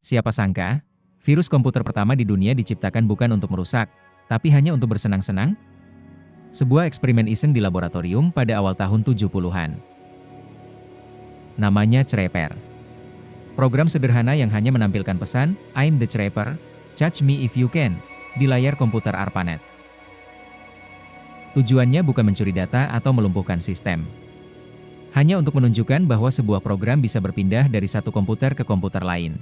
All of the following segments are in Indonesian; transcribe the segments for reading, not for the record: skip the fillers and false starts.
Siapa sangka, virus komputer pertama di dunia diciptakan bukan untuk merusak, tapi hanya untuk bersenang-senang? Sebuah eksperimen iseng di laboratorium pada awal tahun 70-an. Namanya Trapper. Program sederhana yang hanya menampilkan pesan, "I'm the Trapper, catch me if you can," di layar komputer ARPANET. Tujuannya bukan mencuri data atau melumpuhkan sistem. Hanya untuk menunjukkan bahwa sebuah program bisa berpindah dari satu komputer ke komputer lain.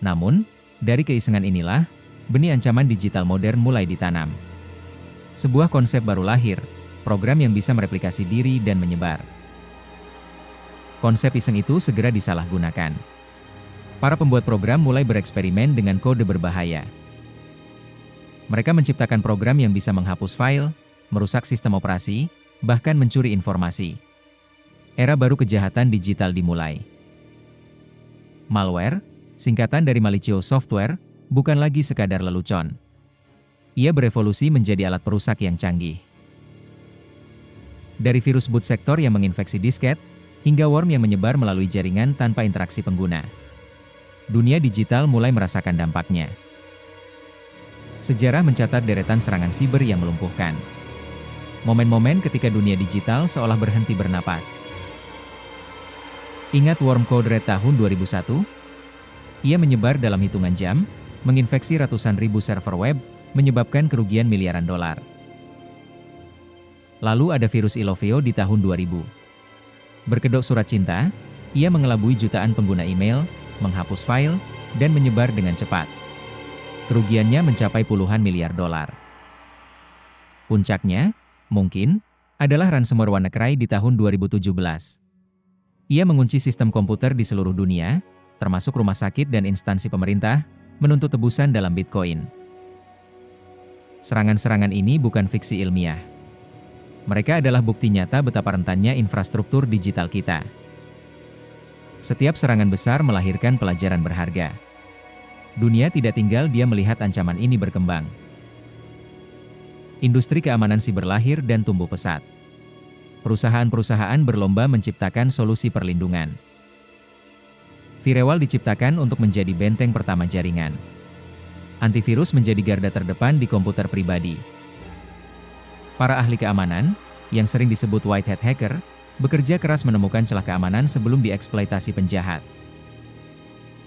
Namun, dari keisengan inilah, benih ancaman digital modern mulai ditanam. Sebuah konsep baru lahir, program yang bisa mereplikasi diri dan menyebar. Konsep iseng itu segera disalahgunakan. Para pembuat program mulai bereksperimen dengan kode berbahaya. Mereka menciptakan program yang bisa menghapus file, merusak sistem operasi, bahkan mencuri informasi. Era baru kejahatan digital dimulai. Malware, singkatan dari malicious software, bukan lagi sekadar lelucon. Ia berevolusi menjadi alat perusak yang canggih. Dari virus boot sektor yang menginfeksi disket, hingga worm yang menyebar melalui jaringan tanpa interaksi pengguna. Dunia digital mulai merasakan dampaknya. Sejarah mencatat deretan serangan siber yang melumpuhkan. Momen-momen ketika dunia digital seolah berhenti bernapas. Ingat worm code red tahun 2001? Ia menyebar dalam hitungan jam, menginfeksi ratusan ribu server web, menyebabkan kerugian miliaran dolar. Lalu ada virus Ilovio di tahun 2000. Berkedok surat cinta, ia mengelabui jutaan pengguna email, menghapus file, dan menyebar dengan cepat. Kerugiannya mencapai puluhan miliar dolar. Puncaknya, mungkin, adalah ransomware WannaCry di tahun 2017. Ia mengunci sistem komputer di seluruh dunia, termasuk rumah sakit dan instansi pemerintah, menuntut tebusan dalam Bitcoin. Serangan-serangan ini bukan fiksi ilmiah. Mereka adalah bukti nyata betapa rentannya infrastruktur digital kita. Setiap serangan besar melahirkan pelajaran berharga. Dunia tidak tinggal diam melihat ancaman ini berkembang. Industri keamanan siber lahir dan tumbuh pesat. Perusahaan-perusahaan berlomba menciptakan solusi perlindungan. Firewall diciptakan untuk menjadi benteng pertama jaringan. Antivirus menjadi garda terdepan di komputer pribadi. Para ahli keamanan, yang sering disebut white hat hacker, bekerja keras menemukan celah keamanan sebelum dieksploitasi penjahat.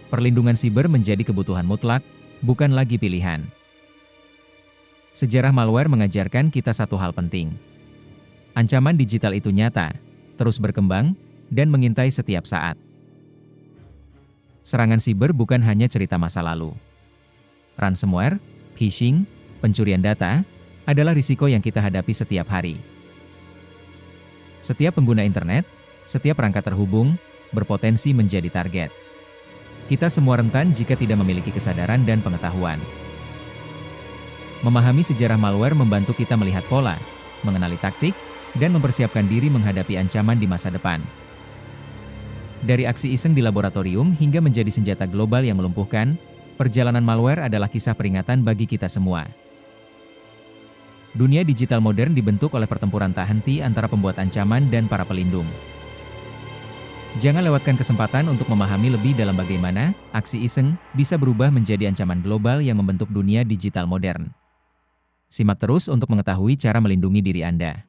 Perlindungan siber menjadi kebutuhan mutlak, bukan lagi pilihan. Sejarah malware mengajarkan kita satu hal penting. Ancaman digital itu nyata, terus berkembang, dan mengintai setiap saat. Serangan siber bukan hanya cerita masa lalu. Ransomware, phishing, pencurian data, adalah risiko yang kita hadapi setiap hari. Setiap pengguna internet, setiap perangkat terhubung, berpotensi menjadi target. Kita semua rentan jika tidak memiliki kesadaran dan pengetahuan. Memahami sejarah malware membantu kita melihat pola, mengenali taktik, dan mempersiapkan diri menghadapi ancaman di masa depan. Dari aksi iseng di laboratorium hingga menjadi senjata global yang melumpuhkan, perjalanan malware adalah kisah peringatan bagi kita semua. Dunia digital modern dibentuk oleh pertempuran tak henti antara pembuat ancaman dan para pelindung. Jangan lewatkan kesempatan untuk memahami lebih dalam bagaimana aksi iseng bisa berubah menjadi ancaman global yang membentuk dunia digital modern. Simak terus untuk mengetahui cara melindungi diri Anda.